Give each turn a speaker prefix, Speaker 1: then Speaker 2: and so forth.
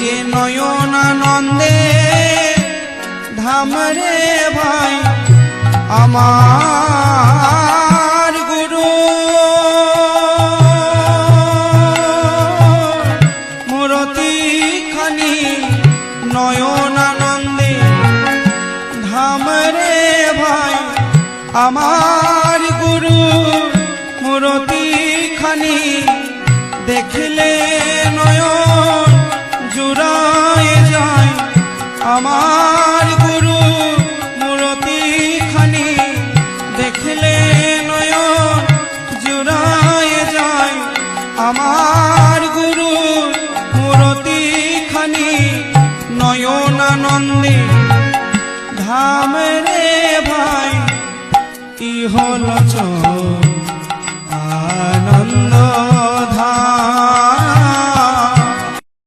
Speaker 1: যে নয়নানন্দে ধাম রে ভাই আমার গুরু মূরতি খানি নয়নানন্দে ধাম রে ভাই আমার গুরু মূরতি খানি দেখলে নয়ন জুড়ায় যায় আমার গুরু মূরতি খানি দেখলে নয়ন জুড়ায় যায় আমার গুরু মূরতি খানি নয়নানন্দে ধাম রে ভাই ইহলোচন